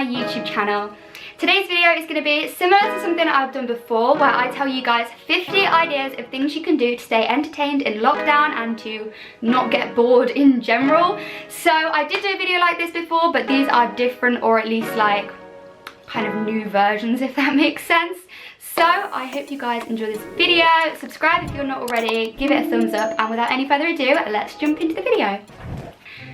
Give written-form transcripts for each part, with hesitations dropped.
YouTube channel. Today's video is going to be similar to something I've done before, where I tell you guys 50 ideas of things you can do to stay entertained in lockdown and to not get bored in general. So I did do a video like this before, but these are different, or at least like kind of new versions, if that makes sense. So I hope you guys enjoy this video. Subscribe if you're not already, give it a thumbs up, and without any further ado, let's jump into the video.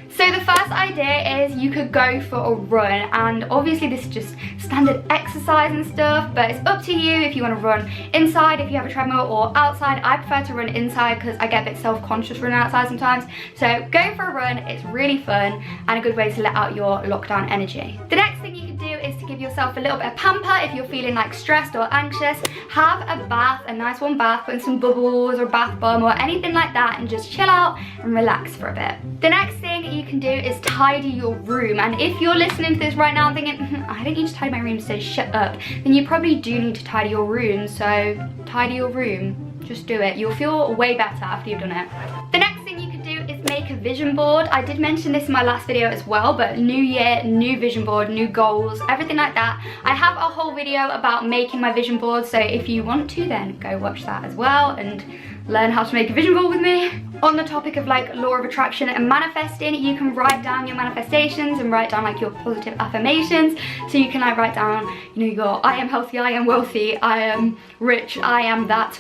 So the first idea is you could go for a run, and obviously this is just standard exercise and stuff, but it's up to you if you want to run inside, if you have a treadmill, or outside. I prefer to run inside because I get a bit self-conscious running outside sometimes. So go for a run, it's really fun and a good way to let out your lockdown energy. The next thing you can do is to give yourself a little bit of pamper. If you're feeling like stressed or anxious, have a bath, a nice warm bath, put in some bubbles or bath bomb or anything like that, and just chill out and relax for a bit. The next thing you can do is tidy your room, and if you're listening to this right now and thinking, I don't need to tidy my room, so shut up, then you probably do need to tidy your room. So tidy your room, just do it. You'll feel way better after you've done it. The next thing you can do is make a vision board. I did mention this in my last video as well, but new year, new vision board, new goals, everything like that. I have a whole video about making my vision board, so if you want to, then go watch that as well and learn how to make a vision board with me. On the topic of like law of attraction and manifesting, you can write down your manifestations and write down like your positive affirmations. So you can like write down, you know, your I am healthy, I am wealthy, I am rich, I am that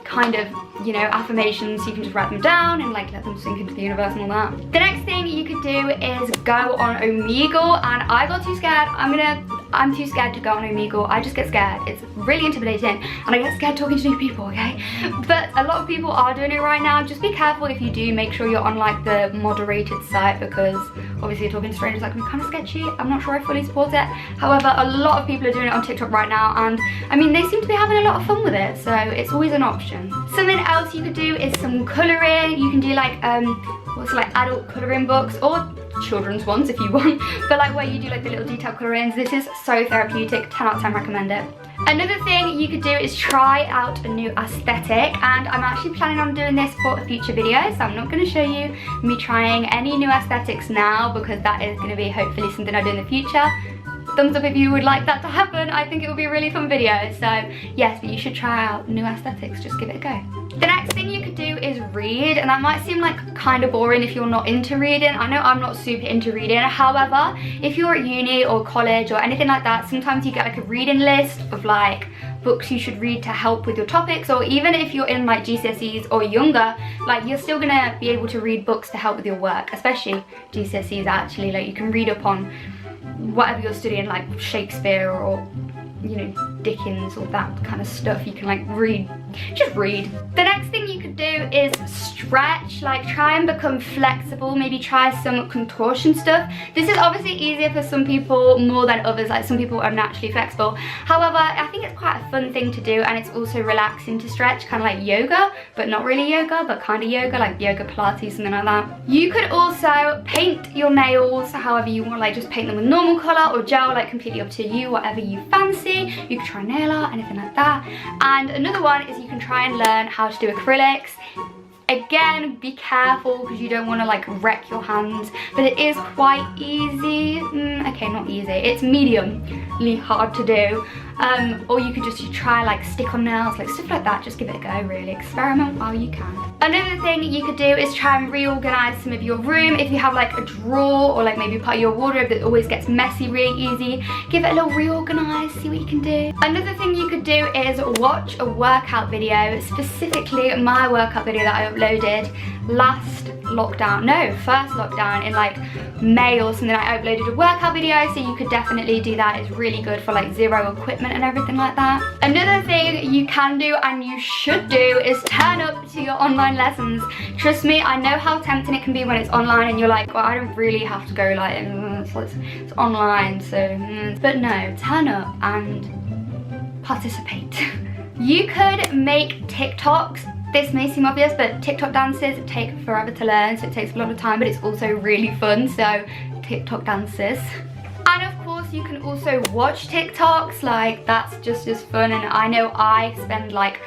kind of, you know, affirmations. You can just write them down and like let them sink into the universe and all that. The next thing you could do is go on Omegle, and I got too scared. I'm too scared to go on Omegle. I just get scared. It's really intimidating and I get scared talking to new people, okay? But a lot of people are doing it right now. Just be careful if you do. Make sure you're on like the moderated site, because obviously you're talking to strangers, that can be kind of sketchy. I'm not sure I fully support it. However, a lot of people are doing it on TikTok right now, and I mean, they seem to be having a lot of fun with it, so it's always an option. Something else you could do is some colouring. You can do like what's like adult colouring books, or children's ones if you want, but like where you do like the little detail colorings. This is so therapeutic, 10 out of 10 recommend it. Another thing you could do is try out a new aesthetic, and I'm actually planning on doing this for a future video, so I'm not going to show you me trying any new aesthetics now, because that is going to be hopefully something I do in the future. Thumbs up if you would like that to happen. I think it would be a really fun video. So yes, but you should try out new aesthetics, just give it a go. The next thing you could do is read, and that might seem like kind of boring if you're not into reading. I know I'm not super into reading. However, if you're at uni or college or anything like that, sometimes you get like a reading list of like books you should read to help with your topics, or even if you're in like GCSEs or younger, like you're still gonna be able to read books to help with your work, especially GCSEs actually. Like you can read up on whatever you're studying, like Shakespeare or, you know, Dickens or that kind of stuff. You can like read, just read. The next thing you could do is stretch, like try and become flexible, maybe try some contortion stuff. This is obviously easier for some people more than others, like some people are naturally flexible. However, I think it's quite a fun thing to do, and it's also relaxing to stretch, kind of like yoga, but not really yoga, but kind of yoga, like yoga Pilates, something like that. You could also paint your nails however you want, like just paint them with normal colour or gel, like completely up to you, whatever you fancy. You can try nail art, anything like that. And another one is you can try and learn how to do acrylics. Again, be careful because you don't want to like wreck your hands, but it is quite easy. Okay, not easy, it's mediumly hard to do. Or you could just try like stick on nails, like stuff like that. Just give it a go, really. Experiment while you can. Another thing you could do is try and reorganize some of your room. If you have like a drawer or like maybe part of your wardrobe that always gets messy really easy, give it a little reorganize, see what you can do. Another thing you could do is watch a workout video, specifically my workout video that I uploaded first lockdown in like May or something. I uploaded a workout video, so you could definitely do that. It's really good for like zero equipment and everything like that. Another thing you can do and you should do is turn up to your online lessons. Trust me, I know how tempting it can be when it's online and you're like, well, I don't really have to go, like it's online, so but no, turn up and participate. You could make TikToks. This may seem obvious, but TikTok dances take forever to learn, so it takes a lot of time, but it's also really fun, so TikTok dances. And of course, you can also watch TikToks, like that's just as fun, and I know I spend like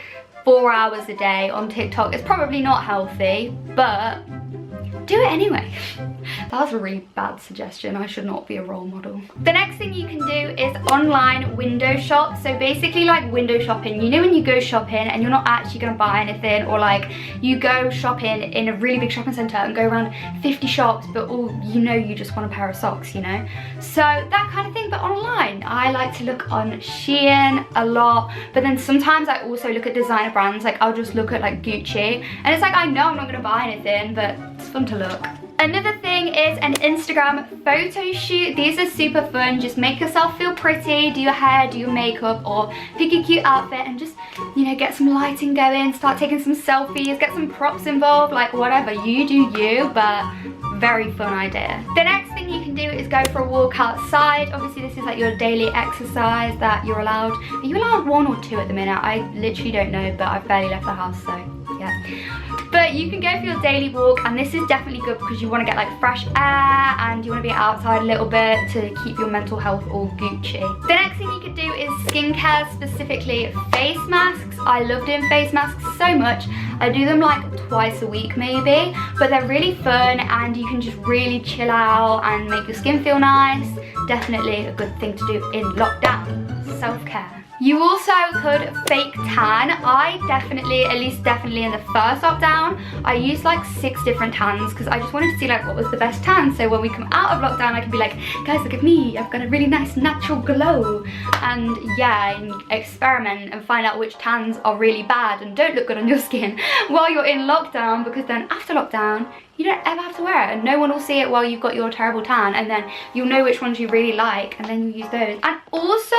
4 hours a day on TikTok. It's probably not healthy, but do it anyway. That was a really bad suggestion. I should not be a role model. The next thing you can do is online window shop. So basically like window shopping, you know when you go shopping and you're not actually gonna buy anything, or like you go shopping in a really big shopping centre and go around 50 shops, but all you know you just want a pair of socks, you know? So that kind of thing, but online. I like to look on Shein a lot, but then sometimes I also look at designer brands. Like I'll just look at like Gucci, and it's like I know I'm not gonna buy anything, but it's fun to look. Another thing is an Instagram photo shoot. These are super fun. Just make yourself feel pretty, do your hair, do your makeup, or pick a cute outfit and just, you know, get some lighting going, start taking some selfies, get some props involved, like whatever, you do you, but very fun idea. The next thing you can do is go for a walk outside. Obviously this is like your daily exercise that you're allowed. Are you allowed 1 or 2 at the minute? I literally don't know, but I've barely left the house, so yeah. But you can go for your daily walk, and this is definitely good because you want to get like fresh air and you want to be outside a little bit to keep your mental health all Gucci. The next thing you could do is skincare, specifically face masks. I love doing face masks so much. I do them like twice a week maybe, but they're really fun and you can just really chill out and make your skin feel nice. Definitely a good thing to do in lockdown. Self-care. You also could fake tan. I definitely, at least definitely in the first lockdown, I used like 6 different tans because I just wanted to see like what was the best tan. So when we come out of lockdown, I can be like, guys, look at me. I've got a really nice natural glow. And yeah, and experiment and find out which tans are really bad and don't look good on your skin while you're in lockdown, because then after lockdown, you don't ever have to wear it and no one will see it while you've got your terrible tan, and then you'll know which ones you really like and then you use those. And also,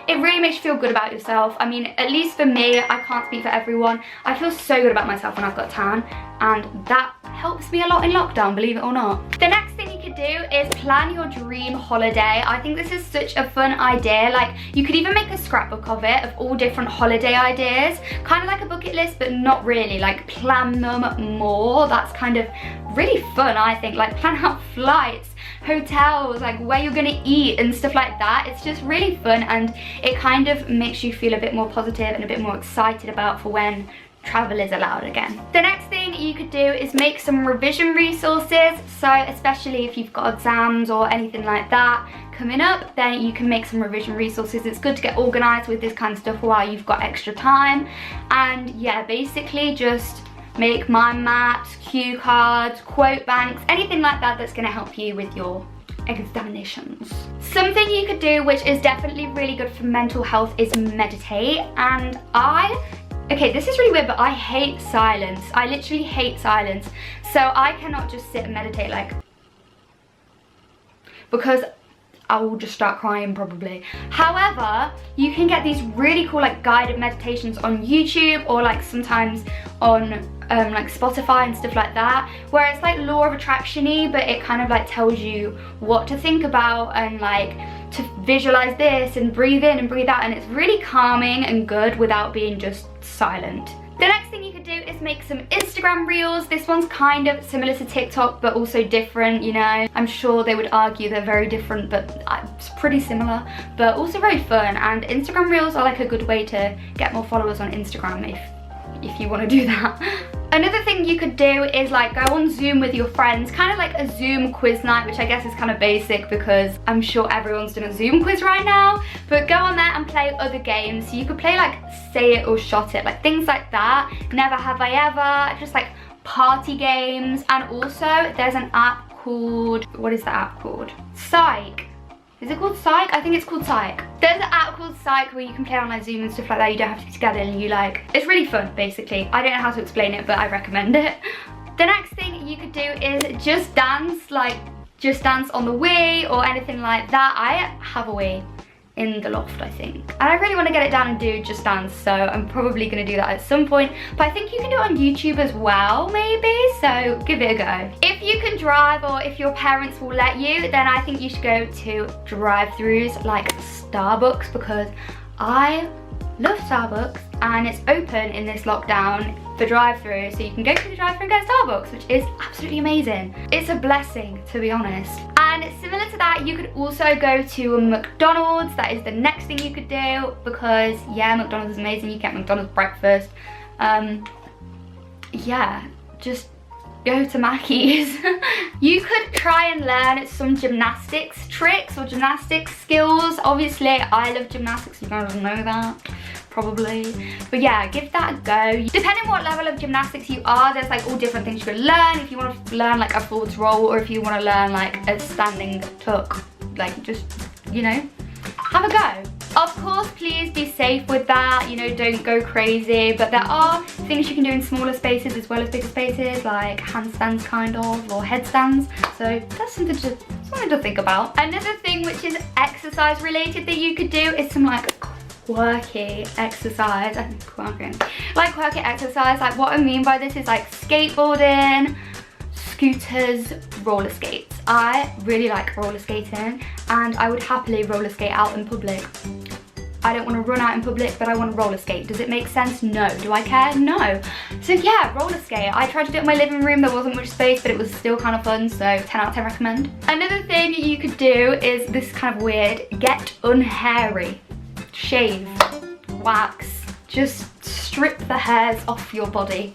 it really makes you feel good about yourself. I mean, at least for me, I can't speak for everyone. I feel so good about myself when I've got tan, and that helps me a lot in lockdown, believe it or not. The next thing you could do is plan your dream holiday. I think this is such a fun idea. Like, you could even make a scrapbook of it, of all different holiday ideas, kind of like a bucket list, but not really. Like, plan them more. That's kind of really fun, I think. Like, plan out flights, hotels, like where you're gonna eat and stuff like that. It's just really fun, and it kind of makes you feel a bit more positive and a bit more excited about for when travel is allowed again. The next thing you could do is make some revision resources. So especially if you've got exams or anything like that coming up, then you can make some revision resources. It's good to get organized with this kind of stuff while you've got extra time. And yeah, basically just make mind maps, cue cards, quote banks, anything like that that's going to help you with your examinations. Something you could do, which is definitely really good for mental health, is meditate. And okay, this is really weird, but I hate silence. I literally hate silence. So I cannot just sit and meditate, like, because I will just start crying probably. However, you can get these really cool like guided meditations on YouTube, or like sometimes on like Spotify and stuff like that, where it's like law of attraction-y, but it kind of like tells you what to think about and like to visualize this and breathe in and breathe out, and it's really calming and good without being just silent. The next thing you could do is make some Instagram reels. This one's kind of similar to TikTok, but also different, you know. I'm sure they would argue they're very different, but it's pretty similar, but also very fun. And Instagram reels are like a good way to get more followers on Instagram if you want to do that. Another thing you could do is like go on Zoom with your friends, kind of like a Zoom quiz night, which I guess is kind of basic because I'm sure everyone's doing a Zoom quiz right now, but go on there and play other games. So you could play like Say It or Shot It, like things like that, Never Have I Ever, just like party games. And also there's an app called, what is the app called? Psych. Is it called Psych? I think it's called Psych. There's an app called Psych where you can play on like Zoom and stuff like that. You don't have to be together, and you like, it's really fun basically. I don't know how to explain it, but I recommend it. The next thing you could do is just dance, like just dance on the Wii or anything like that. I have a Wii in the loft, I think, and I really want to get it down and do Just Dance, so I'm probably going to do that at some point. But I think you can do it on YouTube as well, maybe, so give it a go. If you can drive, or if your parents will let you, then I think you should go to drive-thrus like Starbucks, because I love Starbucks and it's open in this lockdown for drive-thru, so you can go to the drive-thru and get Starbucks, which is absolutely amazing. It's a blessing, to be honest. And similar to that, you could also go to McDonald's. That is the next thing you could do, because yeah, McDonald's is amazing. You get McDonald's breakfast. Yeah, just go to Mackey's. You could try and learn some gymnastics tricks or gymnastics skills. Obviously, I love gymnastics, you guys know that, probably. But yeah, give that a go. Depending on what level of gymnastics you are, there's like all different things you can learn. If you want to learn like a forwards roll, or if you want to learn like a standing tuck, like just, you know, have a go. Of course, please be safe with that, you know, don't go crazy, but there are things you can do in smaller spaces as well as bigger spaces, like handstands kind of, or headstands, so that's something to think about. Another thing which is exercise related that you could do is some like quirky exercise. Quirky exercise, like what I mean by this is like skateboarding, scooters, roller skates. I really like roller skating and I would happily roller skate out in public. I don't want to run out in public, but I want to roller skate. Does it make sense? No. Do I care? No. So yeah, roller skate. I tried to do it in my living room. There wasn't much space, but it was still kind of fun, so 10 out of 10 recommend. Another thing you could do is this kind of weird, get unhairy. Shave, wax, just strip the hairs off your body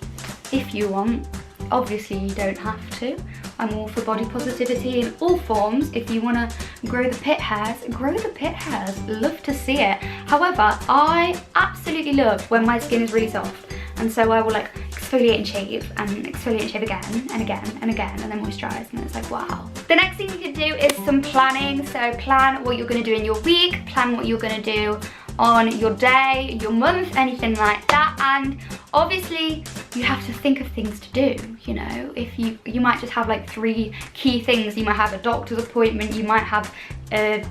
if you want. Obviously you don't have to. I'm all for body positivity in all forms. If you want to grow the pit hairs, grow the pit hairs. Love to see it. However, I absolutely love when my skin is really soft, and so I will like exfoliate and shave again and again and again, and then moisturize, and it's like wow. The next thing you can do is some planning. So plan what you're going to do in your week, plan what you're going to do on your day, your month, anything like that. And obviously you have to think of things to do, you know. If you might just have like 3 key things. You might have a doctor's appointment, you might have a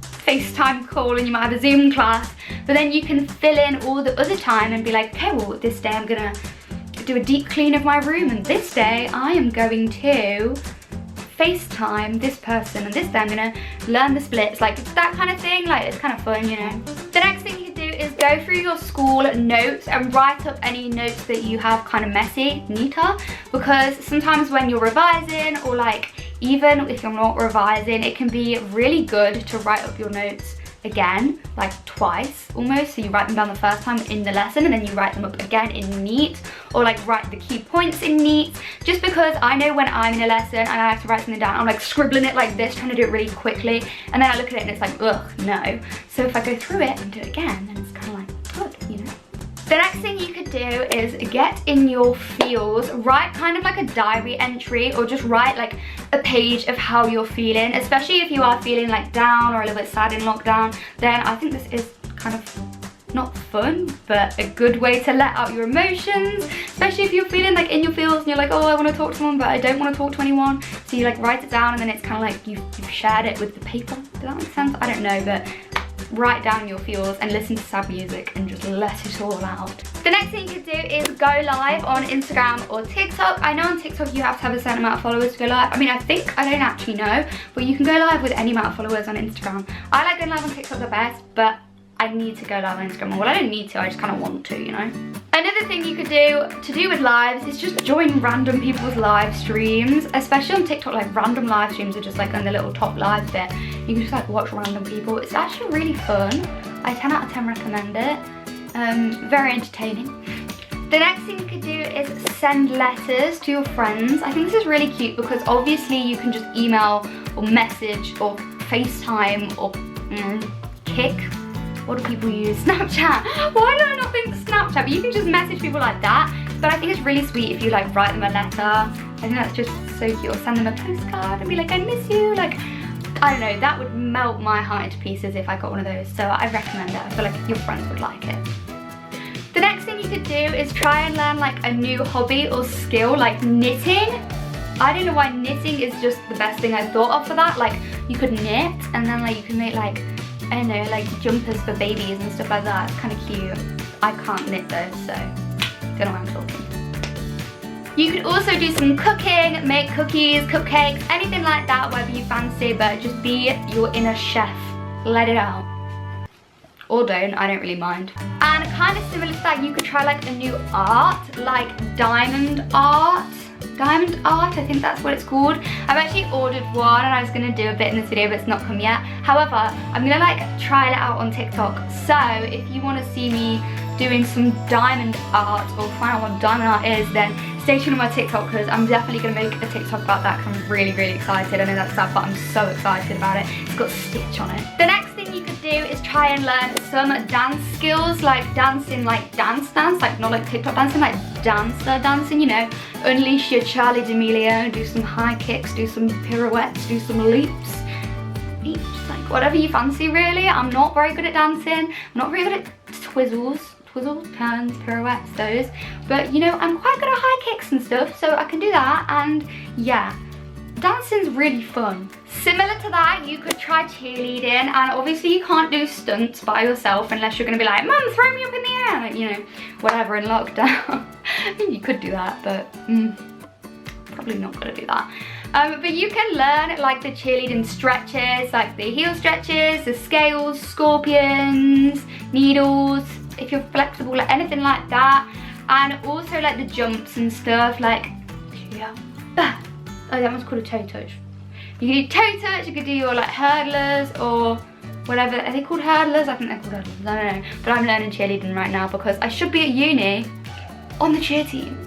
FaceTime call, and you might have a Zoom class, but then you can fill in all the other time and be like, okay, well this day I'm gonna do a deep clean of my room, and this day I am going to FaceTime this person, and this day I'm gonna learn the splits, like that kind of thing. Like it's kind of fun, you know. The next thing you can do is go through your school notes and write up any notes that you have kind of messy, neater, because sometimes when you're revising, or like even if you're not revising, it can be really good to write up your notes again, like twice almost. So you write them down the first time in the lesson, and then you write them up again in neat, or like write the key points in neat. Just because I know when I'm in a lesson and I have to write something down, I'm like scribbling it like this, trying to do it really quickly, and then I look at it and it's like, ugh, no. So if I go through it and do it again, then it's kind of like good, you know. The next thing you could do is get in your feels, write kind of like a diary entry, or just write like a page of how you're feeling, especially if you are feeling like down or a little bit sad in lockdown. Then I think this is kind of not fun, but a good way to let out your emotions, especially if you're feeling like in your feels and you're like, oh, I want to talk to someone but I don't want to talk to anyone. So you like write it down, and then it's kind of like you've shared it with the paper. Does that make sense? I don't know, but write down your feels and listen to sad music and just let it all out. The next thing you could do is go live on Instagram or TikTok. I know on TikTok you have to have a certain amount of followers to go live. I mean, I don't actually know, but you can go live with any amount of followers on Instagram. I like going live on TikTok the best, but I need to go live on Instagram. Well, I don't need to, I just kind of want to, you know. Another thing you could do with lives is just join random people's live streams, especially on TikTok. Like random live streams are just like on the little top live bit. You can just like watch random people. It's actually really fun. I 10 out of 10 recommend it. Very entertaining. The next thing you could do is send letters to your friends. I think this is really cute because obviously you can just email or message or FaceTime or Kick. What do people use? Snapchat. Why do I not think Snapchat? But you can just message people like that. But I think it's really sweet if you like write them a letter. I think that's just so cute. Or send them a postcard and be like, I miss you. Like, I don't know, that would melt my heart into pieces if I got one of those. So I recommend it. I feel like your friends would like it. The next thing you could do is try and learn like a new hobby or skill, like knitting. I don't know why knitting is just the best thing I thought of for that. Like you could knit and then like you can make like, I don't know, like jumpers for babies and stuff like that. It's kind of cute. I can't knit though, so don't know why I'm talking. You could also do some cooking, make cookies, cupcakes, anything like that, whatever you fancy, but just be your inner chef. Let it out. Or don't, I don't really mind. And kind of similar to that, you could try like a new art, like diamond art. Diamond art, I think that's what it's called. I've actually ordered one and I was gonna do a bit in this video, but it's not come yet. However, I'm gonna like try it out on TikTok. So if you wanna see me doing some diamond art or find out what diamond art is, then stay tuned on my TikTok because I'm definitely going to make a TikTok about that because I'm really, really excited. I know that's sad, but I'm so excited about it. It's got Stitch on it. The next thing you could do is try and learn some dance skills, like dancing, like dance, like not like TikTok dancing, like dancer dancing, you know. Unleash your Charlie D'Amelio, do some high kicks, do some pirouettes, do some leaps. Like whatever you fancy really. I'm not very good at dancing. I'm not very good at twizzles, turns, pirouettes, those. But you know, I'm quite good at high kicks and stuff, so I can do that. And yeah, dancing's really fun. Similar to that, you could try cheerleading, and obviously you can't do stunts by yourself unless you're gonna be like, Mum, throw me up in the air, like, you know, whatever in lockdown. I mean, you could do that, but probably not gonna do that. But you can learn like the cheerleading stretches, like the heel stretches, the scales, scorpions, needles, if you're flexible, like anything like that. And also like the jumps and stuff, like, yeah. Oh, that one's called a toe touch. You can do toe touch, you could do your like hurdlers or whatever. Are they called hurdlers? I think they're called hurdlers, I don't know. But I'm learning cheerleading right now because I should be at uni on the cheer team.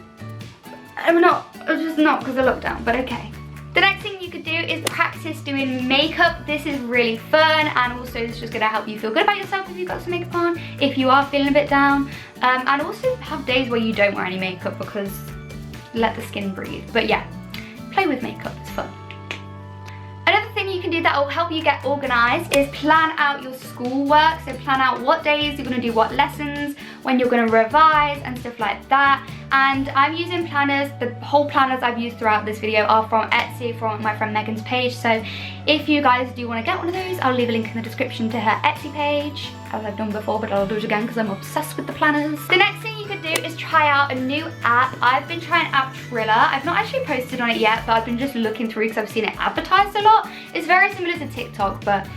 I'm just not because of lockdown, but okay. The next thing you could do is practice doing makeup. This is really fun, and also it's just gonna help you feel good about yourself if you've got some makeup on, if you are feeling a bit down. And also have days where you don't wear any makeup because let the skin breathe. But yeah, play with makeup, it's fun. Another thing you can do that will help you get organised is plan out your schoolwork. So plan out what days you're going to do what lessons, when you're going to revise and stuff like that. And I'm using planners. The whole planners I've used throughout this video are from Etsy, from my friend Megan's page. So if you guys do want to get one of those, I'll leave a link in the description to her Etsy page, as I've done before, but I'll do it again because I'm obsessed with the planners. The next thing you could do is try out a new app. I've been trying out Triller. I've not actually posted on it yet, but I've been just looking through because I've seen it advertised a lot. It's very similar to TikTok, but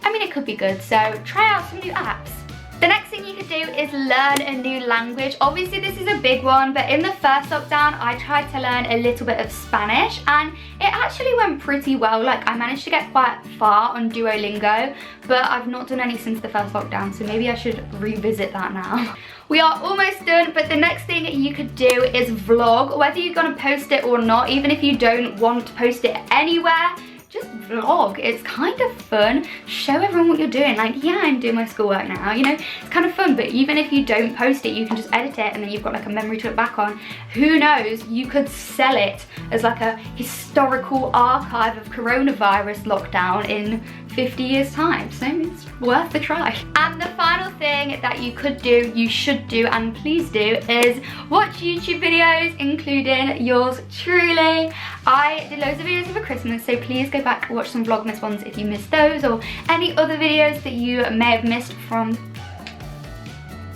I mean, it could be good. So try out some new apps. The next thing you could do is learn a new language. Obviously this is a big one, but in the first lockdown I tried to learn a little bit of Spanish and it actually went pretty well. Like I managed to get quite far on Duolingo, but I've not done any since the first lockdown, so maybe I should revisit that now. We are almost done, but the next thing you could do is vlog. Whether you're gonna post it or not, even if you don't want to post it anywhere, just vlog. It's kind of fun. Show everyone what you're doing. Like, yeah, I'm doing my schoolwork now, you know, it's kind of fun. But even if you don't post it, you can just edit it and then you've got like a memory to look back on. Who knows, you could sell it as like a historical archive of coronavirus lockdown in 50 years time. So it's worth the try. And the final thing that you could do, you should do, and please do, is watch YouTube videos, including yours truly. I did loads of videos over Christmas, so please go back and watch some Vlogmas ones if you missed those, or any other videos that you may have missed from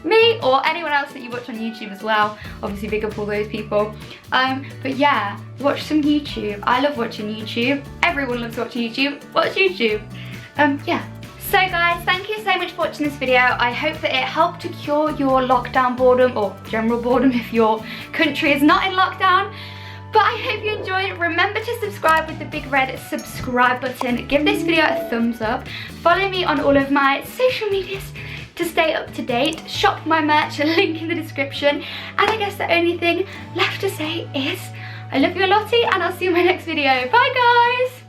me or anyone else that you watch on YouTube as well. Obviously big up all those people. But yeah, watch some YouTube. I love watching YouTube. Everyone loves watching YouTube. Watch YouTube. Yeah. So guys, thank you so much for watching this video. I hope that it helped to cure your lockdown boredom, or general boredom if your country is not in lockdown. But I hope you enjoyed. Remember to subscribe with the big red subscribe button. Give this video a thumbs up. Follow me on all of my social medias to stay up to date. Shop my merch, link in the description. And I guess the only thing left to say is I love you a lotty, and I'll see you in my next video. Bye guys!